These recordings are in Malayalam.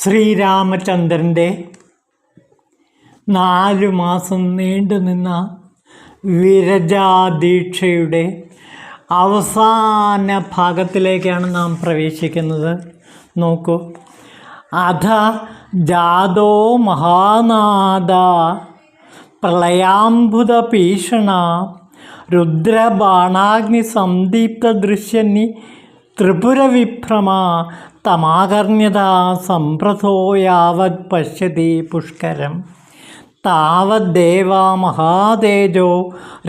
ശ്രീരാമചന്ദ്രൻ്റെ 4 മാസം നീണ്ടുനിന്ന വിരജാദീക്ഷയുടെ അവസാന ഭാഗത്തിലേക്കാണ് നാം പ്രവേശിക്കുന്നത്. നോക്കൂ. അധ ജാതോ മഹാനാദ പ്രളയാംബുധ ഭീഷണ രുദ്രബാണാഗ്നി സംദീപ്ത ദൃശ്യന്നി ത്രിപുരവിഭ്രമ തമാകർണ്യതാ സംപ്രഥോ യാവത് പശ്യതി പുഷ്കരം താവദ്ദേവാ മഹാതേജോ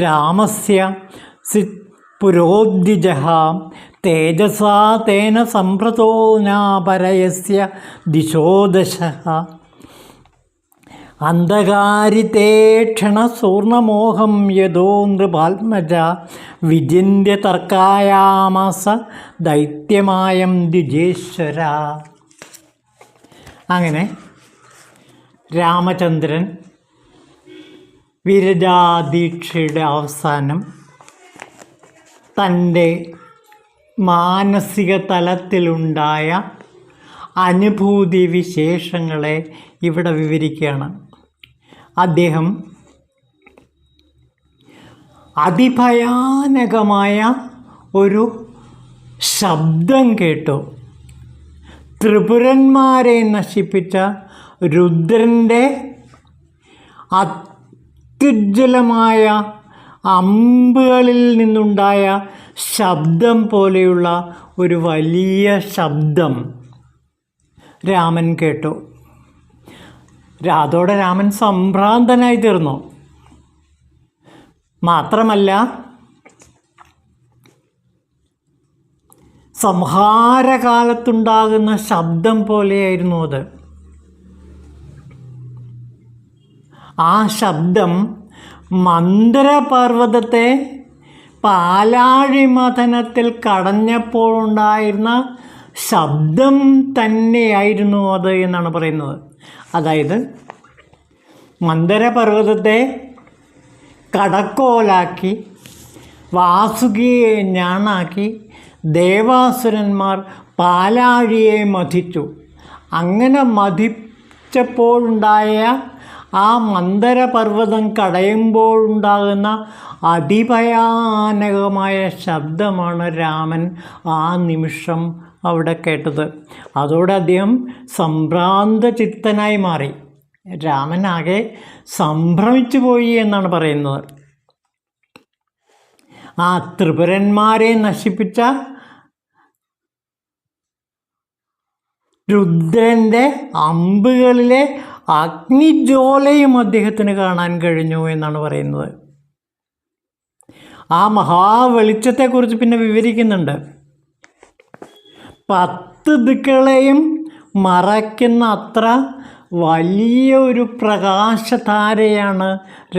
രാമസ്യ പുരോദ്വിജഃ തേജസാ തേന സംപ്രതോ നാപരയസ്യ ദിശോ ദശഃ അന്ധകാരിതേ ക്ഷണസൂർണമോഹം യദോ നൃപാത്മജ വിജിന്യ തർക്കായാമാസ ദൈത്യമായം ദ്വിജേശ്വര. അങ്ങനെ രാമചന്ദ്രൻ വിരജാദീക്ഷയുടെ അവസാനം തൻ്റെ മാനസിക തലത്തിലുണ്ടായ അനുഭൂതി വിശേഷങ്ങളെ ഇവിടെ വിവരിക്കുകയാണ്. അദ്ദേഹം അതിഭയാനകമായ ഒരു ശബ്ദം കേട്ടു. ത്രിപുരന്മാരെ നശിപ്പിച്ച രുദ്രൻ്റെ അത്യുജ്വലമായ അമ്പുകളിൽ നിന്നുണ്ടായ ശബ്ദം പോലെയുള്ള ഒരു വലിയ ശബ്ദം രാമൻ കേട്ടു. അതോടെ രാമൻ സംഭ്രാന്തനായി തീർന്നു. മാത്രമല്ല, സംഹാരകാലത്തുണ്ടാകുന്ന ശബ്ദം പോലെയായിരുന്നു അത്. ആ ശബ്ദം മന്ദരപർവ്വതത്തെ പാലാഴിമഥനത്തിൽ കടഞ്ഞപ്പോഴുണ്ടായിരുന്ന ശബ്ദം തന്നെയായിരുന്നു അത് എന്നാണ് പറയുന്നത്. അതായത് മന്ദരപർവ്വതത്തെ കടക്കോലാക്കി വാസുകിയെ ഞാണാക്കി ദേവാസുരന്മാർ പാലാഴിയെ മഥിച്ചു. അങ്ങനെ മഥിച്ചപ്പോഴുണ്ടായ ആ മന്ദരപർവ്വതം കടയുമ്പോഴുണ്ടാകുന്ന അതിഭയാനകമായ ശബ്ദമാണ് രാമൻ ആ നിമിഷം അവിടെ കേട്ടത്. അതോടെ അദ്ദേഹം സംഭ്രാന്ത ചിത്തനായി മാറി. രാമനാകെ സംഭ്രമിച്ചു പോയി എന്നാണ് പറയുന്നത്. ആ ത്രിപുരന്മാരെ നശിപ്പിച്ച രുദ്രൻ്റെ അമ്പുകളിലെ അഗ്നിജ്വാലയും അദ്ദേഹത്തിന് കാണാൻ കഴിഞ്ഞു എന്നാണ് പറയുന്നത്. ആ മഹാവെളിച്ചത്തെക്കുറിച്ച് പിന്നെ വിവരിക്കുന്നുണ്ട്. 10 ദിക്കുകളെയും മറയ്ക്കുന്ന അത്ര വലിയ ഒരു പ്രകാശധാരയാണ്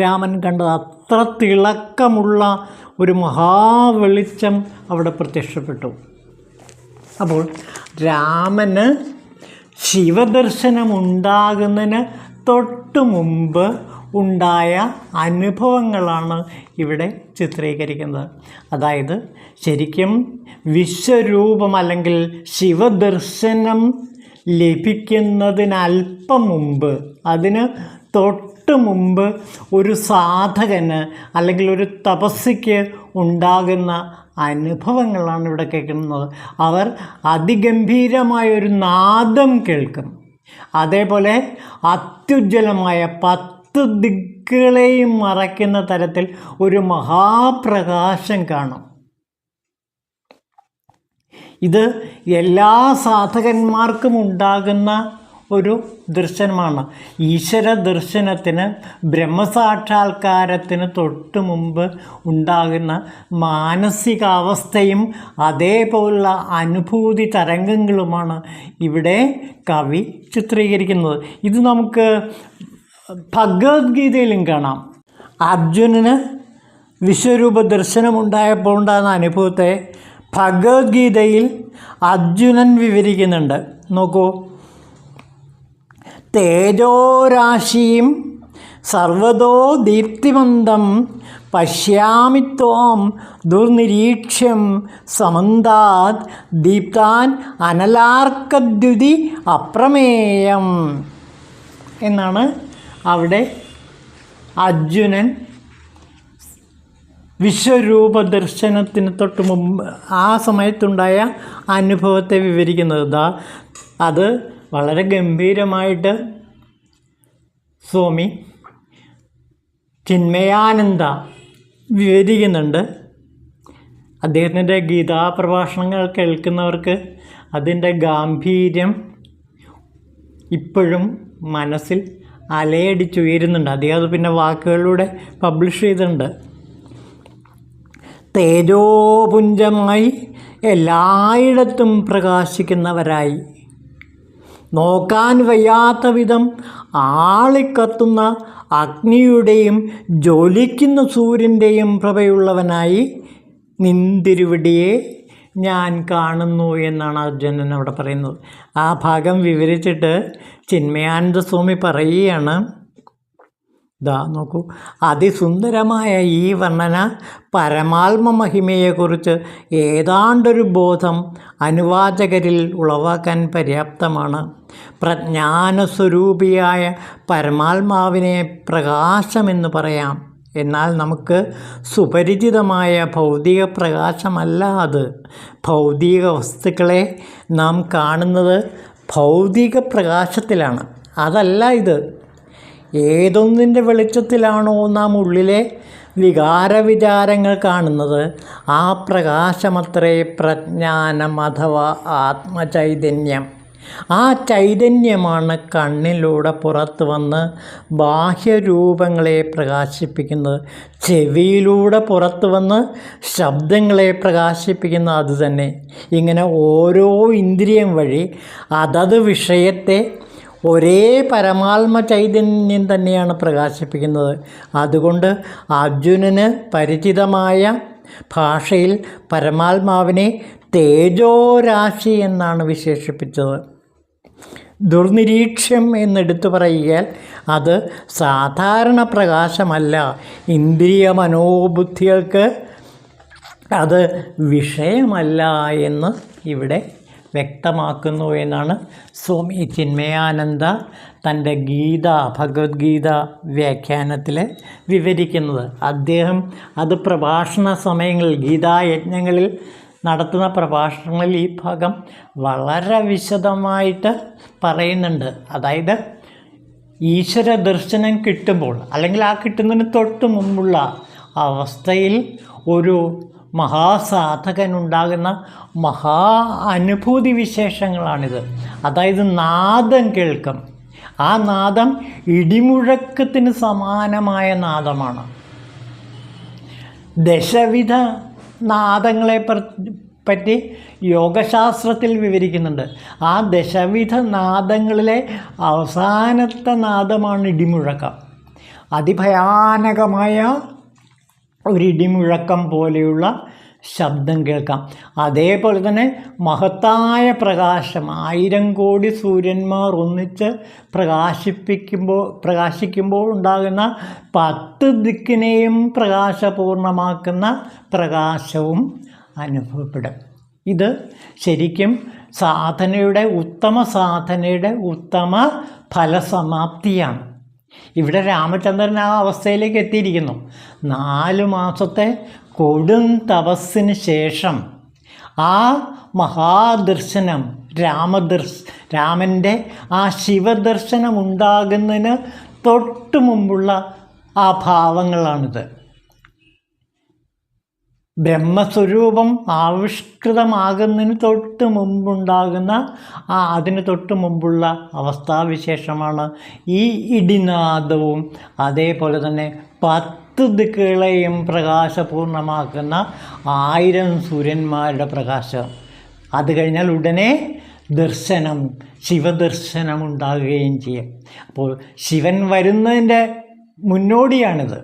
രാമൻ കണ്ടത്. അത്ര തിളക്കമുള്ള ഒരു മഹാവെളിച്ചം അവിടെ പ്രത്യക്ഷപ്പെട്ടു. അപ്പോൾ രാമന് ശിവദർശനമുണ്ടാകുന്നതിന് തൊട്ട് മുമ്പ് ഉണ്ടായ അനുഭവങ്ങളാണ് ഇവിടെ ചിത്രീകരിക്കുന്നത്. അതായത് ശരിക്കും വിശ്വരൂപം അല്ലെങ്കിൽ ശിവദർശനം ലഭിക്കുന്നതിനല്പം മുമ്പ്, അതിന് തൊട്ട് മുമ്പ് ഒരു സാധകന് അല്ലെങ്കിൽ ഒരു തപസ്സിക്ക് ഉണ്ടാകുന്ന അനുഭവങ്ങളാണ് ഇവിടെ കേൾക്കുന്നത്. അവർ അതിഗംഭീരമായൊരു നാദം കേൾക്കും. അതേപോലെ അത്യുജ്വലമായ 10 ദിക്കുകളെയും മറയ്ക്കുന്ന തരത്തിൽ ഒരു മഹാപ്രകാശം കാണും. ഇത് എല്ലാ സാധകന്മാർക്കും ഉണ്ടാകുന്ന ഒരു ദർശനമാണ്. ഈശ്വര ദർശനത്തിന്, ബ്രഹ്മസാക്ഷാത്കാരത്തിന് തൊട്ട് മുമ്പ് ഉണ്ടാകുന്ന മാനസികാവസ്ഥയും അതേപോലുള്ള അനുഭൂതി തരംഗങ്ങളുമാണ് ഇവിടെ കവി ചിത്രീകരിക്കുന്നത്. ഇത് നമുക്ക് ഭഗവത്ഗീതയിലും കാണാം. അർജുനന് വിശ്വരൂപ ദർശനമുണ്ടായപ്പോൾ ഉണ്ടാകുന്ന അനുഭവത്തെ ഭഗവത്ഗീതയിൽ അർജുനൻ വിവരിക്കുന്നുണ്ട്. നോക്കൂ. തേജോരാശിയും സർവതോ ദീപ്തിമന്തം പശ്യാമി ത്വാം ദുർനിരീക്ഷ്യം സമന്താത് ദീപ്താൻ അനലാർക്കദ്യുതി അപ്രമേയം എന്നാണ് അവിടെ അർജുനൻ വിശ്വരൂപ ദർശനത്തിന് തൊട്ട് മുമ്പ് ആ സമയത്തുണ്ടായ അനുഭവത്തെ വിവരിക്കുന്നത്. അത് വളരെ ഗംഭീരമായിട്ട് സ്വാമി ചിന്മയാനന്ദ വിവരിക്കുന്നുണ്ട്. അദ്ദേഹത്തിൻ്റെ ഗീതാപ്രഭാഷണങ്ങൾ കേൾക്കുന്നവർക്ക് അതിൻ്റെ ഗാംഭീര്യം ഇപ്പോഴും മനസ്സിൽ അലയടിച്ചുയരുന്നുണ്ട്. അദ്ദേഹം അത് പിന്നെ വാക്കുകളിലൂടെ പബ്ലിഷ് ചെയ്തിട്ടുണ്ട്. തേജോപുഞ്ചമായി എല്ലായിടത്തും പ്രകാശിക്കുന്നവരായി, നോക്കാൻ വയ്യാത്ത വിധം ആളിക്കത്തുന്ന അഗ്നിയുടെയും ജ്വലിക്കുന്ന സൂര്യൻ്റെയും പ്രഭയുള്ളവനായി നിന്തിരുവടിയെ ഞാൻ കാണുന്നു എന്നാണ് അർജുനൻ അവിടെ പറയുന്നത്. ആ ഭാഗം വിവരിച്ചിട്ട് ചിന്മയാനന്ദ സ്വാമി പറയുകയാണ്, നോക്കൂ, അതിസുന്ദരമായ ഈ വർണ്ണന പരമാത്മ മഹിമയെക്കുറിച്ച് ഏതാണ്ടൊരു ബോധം അനുവാചകരിൽ ഉളവാക്കാൻ പര്യാപ്തമാണ്. പ്രജ്ഞാനസ്വരൂപിയായ പരമാത്മാവിനെ പ്രകാശമെന്ന് പറയാം. എന്നാൽ നമുക്ക് സുപരിചിതമായ ഭൗതിക പ്രകാശമല്ല അത്. ഭൗതിക വസ്തുക്കളെ നാം കാണുന്നത് ഭൗതിക പ്രകാശത്തിലാണ്, അതല്ല ഇത്. ഏതൊന്നിൻ്റെ വെളിച്ചത്തിലാണോ നാം ഉള്ളിലെ വികാരവിചാരങ്ങൾ കാണുന്നത്, ആ പ്രകാശമത്രേ പ്രജ്ഞാനം അഥവാ ആത്മചൈതന്യം. ആ ചൈതന്യമാണ് കണ്ണിലൂടെ പുറത്തു വന്ന് ബാഹ്യരൂപങ്ങളെ പ്രകാശിപ്പിക്കുന്നത്. ചെവിയിലൂടെ പുറത്തു വന്ന് ശബ്ദങ്ങളെ പ്രകാശിപ്പിക്കുന്നത് അതുതന്നെ. ഇങ്ങനെ ഓരോ ഇന്ദ്രിയം വഴി അതത് വിഷയത്തെ ഒരേ പരമാത്മ ചൈതന്യം തന്നെയാണ് പ്രകാശിപ്പിക്കുന്നത്. അതുകൊണ്ട് അർജുനന് പരിചിതമായ ഭാഷയിൽ പരമാത്മാവിനെ തേജോരാശി എന്നാണ് വിശേഷിപ്പിച്ചത്. ദുർനിരീക്ഷ്യം എന്നെടുത്തു പറയുകയാൽ അത് സാധാരണ പ്രകാശമല്ല. ഇന്ദ്രിയ മനോബുദ്ധികൾക്ക് അത് വിഷയമല്ല എന്ന് ഇവിടെ വ്യക്തമാക്കുന്നു എന്നാണ് സ്വാമി ചിന്മയാനന്ദ തൻ്റെ ഭഗവത്ഗീത വ്യാഖ്യാനത്തിൽ വിവരിക്കുന്നത്. അദ്ദേഹം അത് പ്രഭാഷണ സമയങ്ങളിൽ, ഗീതായജ്ഞങ്ങളിൽ നടത്തുന്ന പ്രഭാഷണങ്ങളിൽ ഈ ഭാഗം വളരെ വിശദമായിട്ട് പറയുന്നുണ്ട്. അതായത് ഈശ്വര ദർശനം കിട്ടുമ്പോൾ, അല്ലെങ്കിൽ ആ കിട്ടുന്നതിന് തൊട്ട് മുമ്പുള്ള അവസ്ഥയിൽ ഒരു മഹാസാധകനുണ്ടാകുന്ന മഹാ അനുഭൂതി വിശേഷങ്ങളാണിത്. അതായത് നാദം കേൾക്കും. ആ നാദം ഇടിമുഴക്കത്തിന് സമാനമായ നാദമാണ്. ദശവിധ നാദങ്ങളെ പറ്റി യോഗശാസ്ത്രത്തിൽ വിവരിക്കുന്നുണ്ട്. ആ ദശവിധ നാദങ്ങളിലെ അവസാനത്തെ നാദമാണ് ഇടിമുഴക്കം. അതിഭയാനകമായ ഒരിടിമുഴക്കം പോലെയുള്ള ശബ്ദം കേൾക്കാം. അതേപോലെ തന്നെ മഹത്തായ പ്രകാശം, 1000 കോടി സൂര്യന്മാർ ഒന്നിച്ച് പ്രകാശിക്കുമ്പോൾ ഉണ്ടാകുന്ന 10 ദിക്കിനെയും പ്രകാശപൂർണമാക്കുന്ന പ്രകാശവും അനുഭവപ്പെടും. ഇത് ശരിക്കും സാധനയുടെ ഉത്തമ ഫലസമാപ്തിയാണ്. ഇവിടെ രാമചന്ദ്രൻ ആ അവസ്ഥയിലേക്ക് എത്തിയിരിക്കുന്നു. 4 മാസത്തെ കൊടും തപസ്സിന് ശേഷം ആ മഹാദർശനം, രാമൻ്റെ ആ ശിവദർശനം ഉണ്ടാകുന്നതിന് തൊട്ട് മുമ്പുള്ള ആ ഭാവങ്ങളാണിത്. ബ്രഹ്മസ്വരൂപം ആവിഷ്കൃതമാകുന്നതിന് തൊട്ട് മുമ്പുണ്ടാകുന്ന അതിന് തൊട്ട് മുമ്പുള്ള അവസ്ഥാവിശേഷമാണ് ഈ ഇടിനാദവും. അതേപോലെ തന്നെ 10 ദിക്കുകളെയും പ്രകാശപൂർണമാക്കുന്ന 1000 സൂര്യന്മാരുടെ പ്രകാശം. അത് കഴിഞ്ഞാൽ ഉടനെ ദർശനം, ശിവദർശനം ഉണ്ടാകുകയും ചെയ്യും. അപ്പോൾ ശിവൻ വരുന്നതിൻ്റെ മുന്നോടിയാണിത്.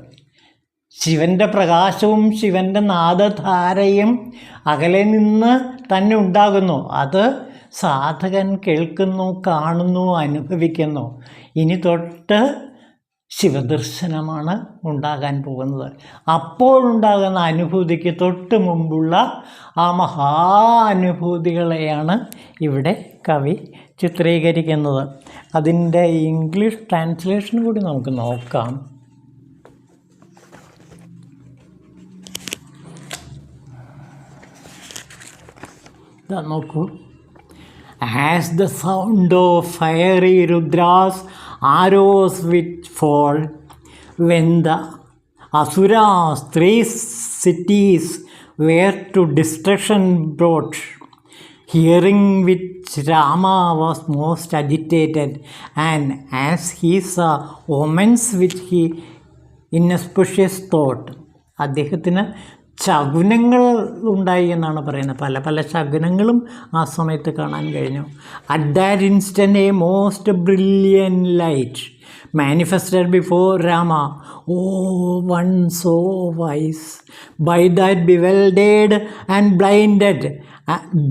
ശിവൻ്റെ പ്രകാശവും ശിവൻ്റെ നാദധാരയും അകലെ നിന്ന് തന്നെ ഉണ്ടാകുന്നു. അത് സാധകൻ കേൾക്കുന്നു, കാണുന്നു, അനുഭവിക്കുന്നു. ഇനി തൊട്ട് ശിവദർശനമാണ് ഉണ്ടാകാൻ പോകുന്നത്. അപ്പോഴുണ്ടാകുന്ന അനുഭൂതിക്ക് തൊട്ട് മുമ്പുള്ള ആ മഹാനുഭൂതികളെയാണ് ഇവിടെ കവി ചിത്രീകരിക്കുന്നത്. അതിൻ്റെ ഇംഗ്ലീഷ് ട്രാൻസ്ലേഷൻ കൂടി നമുക്ക് നോക്കാം. നോക്കൂ. As the sound of fiery Rudra's arrows which fall, when the Asuras 3 cities were to destruction brought, hearing which Rama was most agitated, and as he saw omens which he inauspicious thought. അദ്ദേഹത്തിന് ശകുനങ്ങൾ ഉണ്ടായി എന്നാണ് പറയുന്നത്. പല പല ശകുനങ്ങളും ആ സമയത്ത് കാണാൻ കഴിഞ്ഞു. At that instant A most brilliant light manifested before Rama, oh one so wise, by that bewildered and blinded,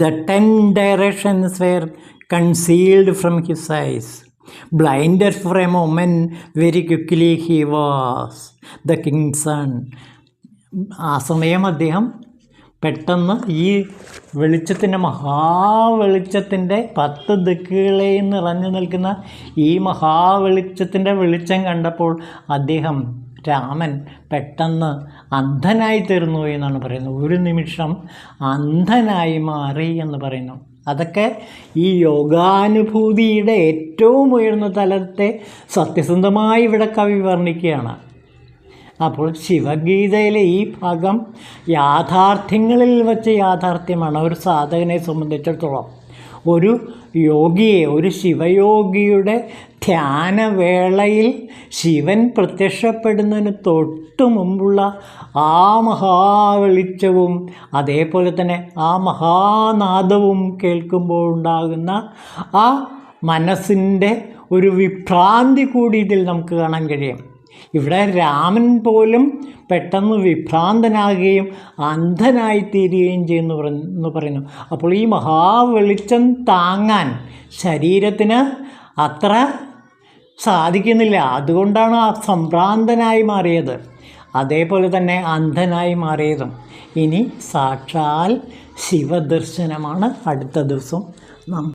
the 10 directions were concealed from his eyes. Blinded for a moment, very quickly he was the king's son. ആ സമയം അദ്ദേഹം പെട്ടെന്ന് ഈ വെളിച്ചത്തിൻ്റെ മഹാവെളിച്ചത്തിൻ്റെ 10 ദിക്കുകളെയും നിറഞ്ഞു നിൽക്കുന്ന ഈ മഹാവെളിച്ചത്തിൻ്റെ വെളിച്ചം കണ്ടപ്പോൾ അദ്ദേഹം രാമൻ പെട്ടെന്ന് അന്ധനായി തീർന്നു എന്നാണ് പറയുന്നത്. ഒരു നിമിഷം അന്ധനായി മാറി എന്ന് പറയുന്നു. അതൊക്കെ ഈ യോഗാനുഭൂതിയുടെ ഏറ്റവും ഉയർന്ന തലത്തെ സത്യസന്ധമായി ഇവിടെ കവി വർണ്ണിക്കുകയാണ്. അപ്പോൾ ശിവഗീതയിലെ ഈ ഭാഗം യാഥാർത്ഥ്യങ്ങളിൽ വച്ച് യാഥാർത്ഥ്യമാണ്. ഒരു സാധകനെ സംബന്ധിച്ചിടത്തോളം ഒരു യോഗിയെ, ഒരു ശിവയോഗിയുടെ ധ്യാനവേളയിൽ ശിവൻ പ്രത്യക്ഷപ്പെടുന്നതിന് തൊട്ട് മുമ്പുള്ള ആ മഹാവെളിച്ചവും അതേപോലെ തന്നെ ആ മഹാനാദവും കേൾക്കുമ്പോൾ ഉണ്ടാകുന്ന ആ മനസ്സിൻ്റെ ഒരു വിഭ്രാന്തി കൂടി ഇതിൽ നമുക്ക് കാണാൻ കഴിയും. ഇവിടെ രാമൻ പോലും പെട്ടെന്ന് വിഭ്രാന്തനാകുകയും അന്ധനായിത്തീരുകയും ചെയ്യുന്നു പറയുന്നു. അപ്പോൾ ഈ മഹാവെളിച്ചം താങ്ങാൻ ശരീരത്തിന് അത്ര സാധിക്കുന്നില്ല. അതുകൊണ്ടാണ് ആ സംഭ്രാന്തനായി മാറിയത്, അതേപോലെ തന്നെ അന്ധനായി മാറിയതും. ഇനി സാക്ഷാൽ ശിവദർശനമാണ് അടുത്ത ദിവസം നാം